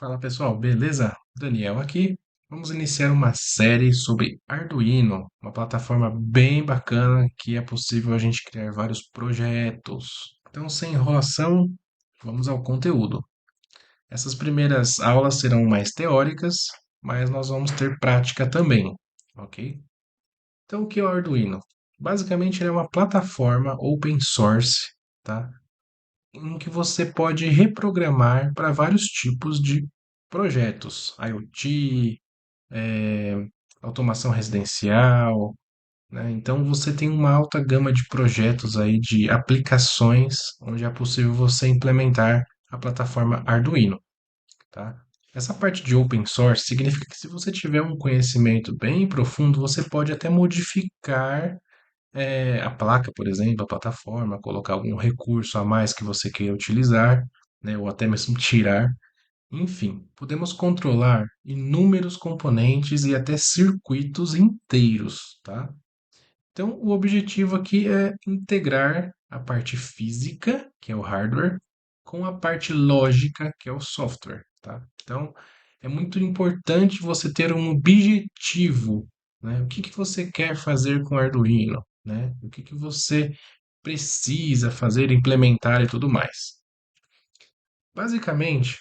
Fala pessoal, beleza? Daniel aqui. Vamos iniciar uma série sobre Arduino, uma plataforma bem bacana que é possível a gente criar vários projetos. Então, sem enrolação, vamos ao conteúdo. Essas primeiras aulas serão mais teóricas, mas nós vamos ter prática também, ok? Então, o que é o Arduino? Basicamente, ele é uma plataforma open source, tá? Em que você pode reprogramar para vários tipos de projetos, IoT, eh, automação residencial, né? Então você tem uma alta gama de projetos aí de aplicações onde é possível você implementar a plataforma Arduino, tá? Essa parte de open source significa que se você tiver um conhecimento bem profundo, você pode até modificar a placa, por exemplo, a plataforma, colocar algum recurso a mais que você queira utilizar, né, ou até mesmo tirar. Enfim, podemos controlar inúmeros componentes e até circuitos inteiros, tá? Então, o objetivo aqui é integrar a parte física, que é o hardware, com a parte lógica, que é o software, tá? Então, é muito importante você ter um objetivo, né? O que que você quer fazer com o Arduino, né? O que que você precisa fazer, implementar e tudo mais. Basicamente,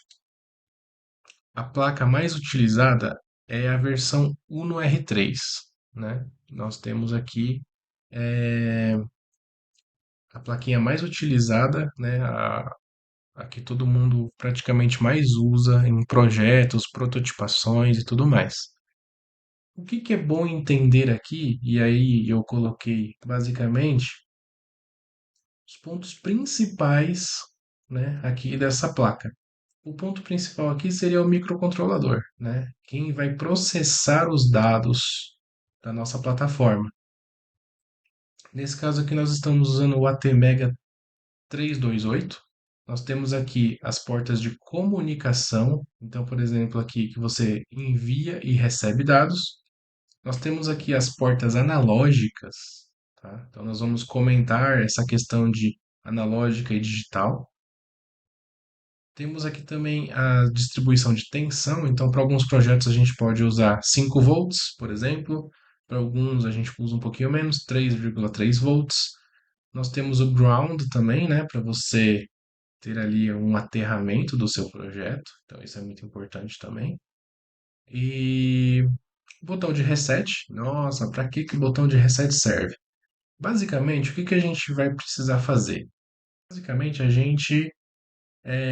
a placa mais utilizada é a versão Uno R3, né? Nós temos aqui eh, a plaquinha mais utilizada, né? A que todo mundo praticamente mais usa em projetos, prototipações e tudo mais. O que que é bom entender aqui, e aí eu coloquei basicamente os pontos principais, né, aqui dessa placa. O ponto principal aqui seria o microcontrolador, né? Quem vai processar os dados da nossa plataforma. Nesse caso aqui nós estamos usando o ATmega 328. Nós temos aqui as portas de comunicação. Então, por exemplo, aqui que você envia e recebe dados. Nós temos aqui as portas analógicas, tá? Então, nós vamos comentar essa questão de analógica e digital. Temos aqui também a distribuição de tensão. Então, para alguns projetos a gente pode usar 5 volts, por exemplo. Para alguns a gente usa um pouquinho menos, 3,3 volts. Nós temos o ground também, né, para você ter ali um aterramento do seu projeto. Então, isso é muito importante também. E o botão de reset. Nossa, para que que o botão de reset serve? Basicamente, o que que a gente vai precisar fazer? Basicamente, a gente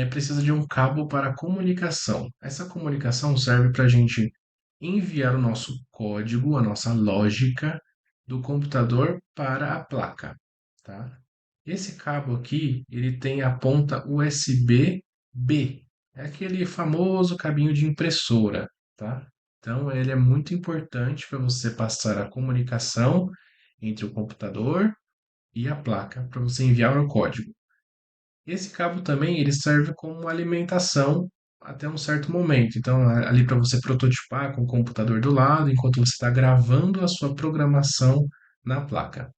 precisa de um cabo para comunicação. Essa comunicação serve para a gente enviar o nosso código, a nossa lógica do computador para a placa, tá? Esse cabo aqui, ele tem a ponta USB-B, é aquele famoso cabinho de impressora, tá? Então, ele é muito importante para você passar a comunicação entre o computador e a placa, para você enviar o código. Esse cabo também ele serve como alimentação até um certo momento. Então, ali para você prototipar com o computador do lado, enquanto você está gravando a sua programação na placa.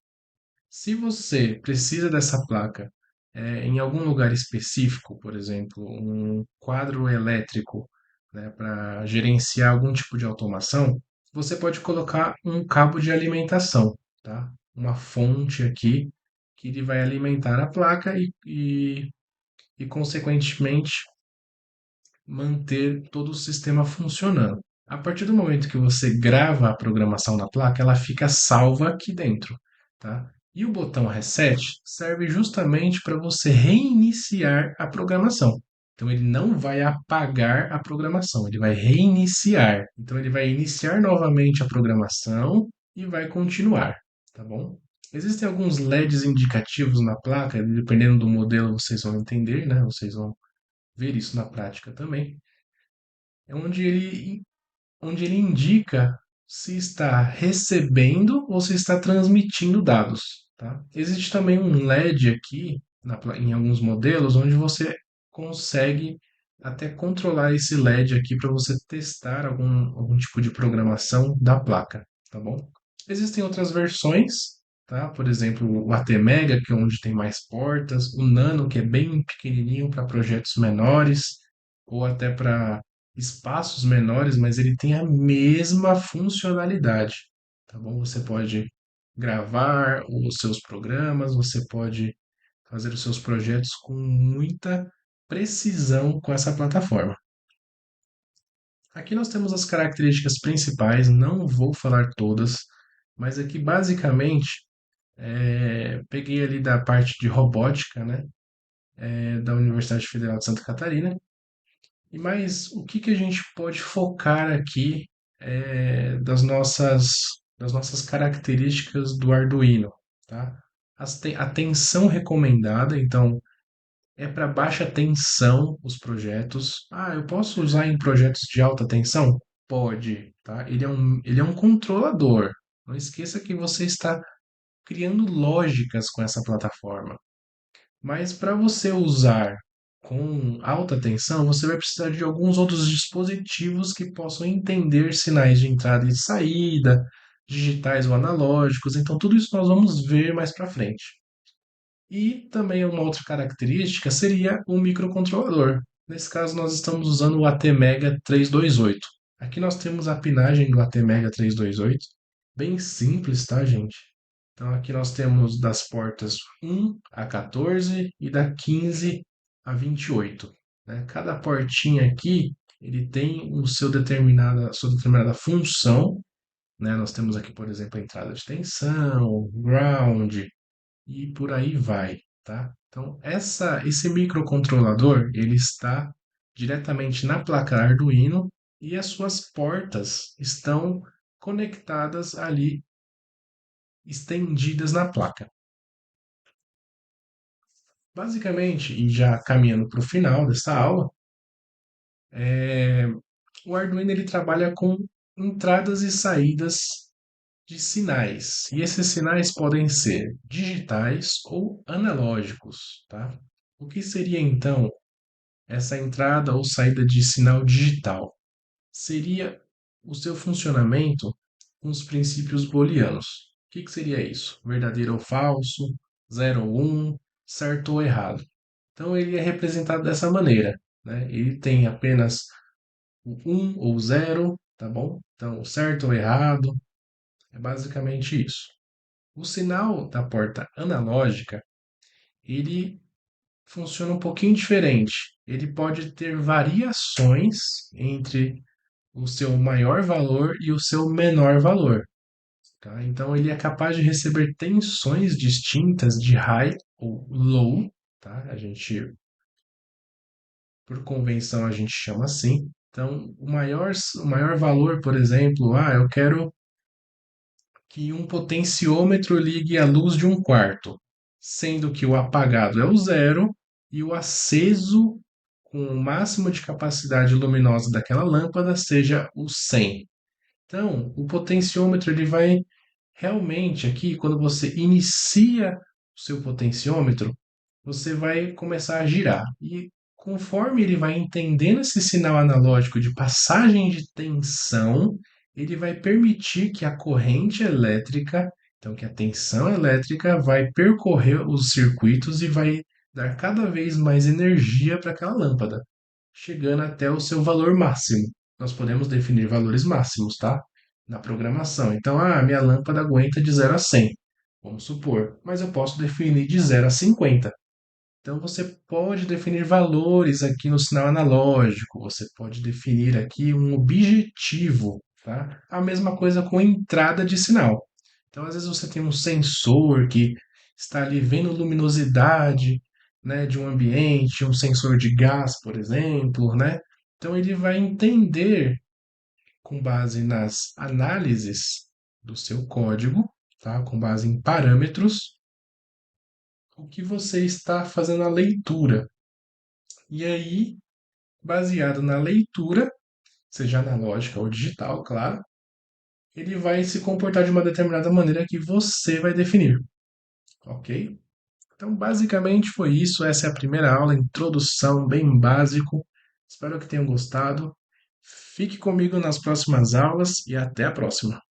Se você precisa dessa placa em algum lugar específico, por exemplo, um quadro elétrico, né, para gerenciar algum tipo de automação, você pode colocar um cabo de alimentação, tá? Uma fonte aqui que ele vai alimentar a placa e consequentemente, manter todo o sistema funcionando. A partir do momento que você grava a programação na placa, ela fica salva aqui dentro, tá? E o botão reset serve justamente para você reiniciar a programação. Então ele não vai apagar a programação, ele vai reiniciar. Então ele vai iniciar novamente a programação e vai continuar, tá bom? Existem alguns LEDs indicativos na placa, dependendo do modelo vocês vão entender, né? Vocês vão ver isso na prática também, é onde ele indica se está recebendo ou se está transmitindo dados, tá? Existe também um LED aqui em alguns modelos onde você consegue até controlar esse LED aqui para você testar algum tipo de programação da placa, tá bom? Existem outras versões, tá? Por exemplo, o ATmega, que é onde tem mais portas, o Nano, que é bem pequenininho para projetos menores, ou até para espaços menores, mas ele tem a mesma funcionalidade, tá bom? Você pode gravar os seus programas, você pode fazer os seus projetos com muita precisão com essa plataforma. Aqui nós temos as características principais, não vou falar todas, mas aqui basicamente peguei ali da parte de robótica, né, da Universidade Federal de Santa Catarina. E mais, o que que a gente pode focar aqui das nossas características do Arduino, tá? A tensão recomendada, então, é para baixa tensão os projetos. Ah, eu posso usar em projetos de alta tensão? Pode, tá? Ele é um controlador. Não esqueça que você está criando lógicas com essa plataforma. Mas para você usar com alta tensão, você vai precisar de alguns outros dispositivos que possam entender sinais de entrada e saída, digitais ou analógicos. Então, tudo isso nós vamos ver mais para frente. E também uma outra característica seria o microcontrolador. Nesse caso, nós estamos usando o ATmega 328. Aqui nós temos a pinagem do ATmega 328, bem simples, tá, gente? Então aqui nós temos das portas 1 a 14 e da 15 a 28, né? Cada portinha aqui, ele tem a sua determinada função, né? Nós temos aqui, por exemplo, a entrada de tensão, ground, e por aí vai, tá? Então, esse microcontrolador, ele está diretamente na placa Arduino e as suas portas estão conectadas ali, estendidas na placa. Basicamente, e já caminhando para o final dessa aula, o Arduino ele trabalha com entradas e saídas de sinais. E esses sinais podem ser digitais ou analógicos, tá? O que seria então essa entrada ou saída de sinal digital? Seria o seu funcionamento com os princípios booleanos. O que que seria isso? Verdadeiro ou falso, zero ou um, certo ou errado. Então ele é representado dessa maneira, né? Ele tem apenas o 1 ou 0, tá bom? Então, certo ou errado, é basicamente isso. O sinal da porta analógica, ele funciona um pouquinho diferente. Ele pode ter variações entre o seu maior valor e o seu menor valor, tá? Então ele é capaz de receber tensões distintas de high ou low, tá? Por convenção, a gente chama assim. Então, o maior valor, por exemplo, eu quero que um potenciômetro ligue a luz de um quarto, sendo que o apagado é o zero e o aceso com o máximo de capacidade luminosa daquela lâmpada seja o 100. Então, o potenciômetro ele vai realmente aqui, quando você inicia o seu potenciômetro, você vai começar a girar. E conforme ele vai entendendo esse sinal analógico de passagem de tensão, ele vai permitir que a corrente elétrica, então que a tensão elétrica vai percorrer os circuitos e vai dar cada vez mais energia para aquela lâmpada, chegando até o seu valor máximo. Nós podemos definir valores máximos, tá? Na programação. Então, minha lâmpada aguenta de 0 a 100, vamos supor, mas eu posso definir de 0 a 50. Então você pode definir valores aqui no sinal analógico, você pode definir aqui um objetivo, tá? A mesma coisa com entrada de sinal. Então às vezes você tem um sensor que está ali vendo luminosidade, né, de um ambiente, um sensor de gás, por exemplo, né? Então ele vai entender com base nas análises do seu código, tá? Com base em parâmetros, o que você está fazendo a leitura. E aí, baseado na leitura, seja analógica ou digital, claro, ele vai se comportar de uma determinada maneira que você vai definir, ok? Então, basicamente foi isso. Essa é a primeira aula, introdução, bem básico. Espero que tenham gostado. Fique comigo nas próximas aulas e até a próxima.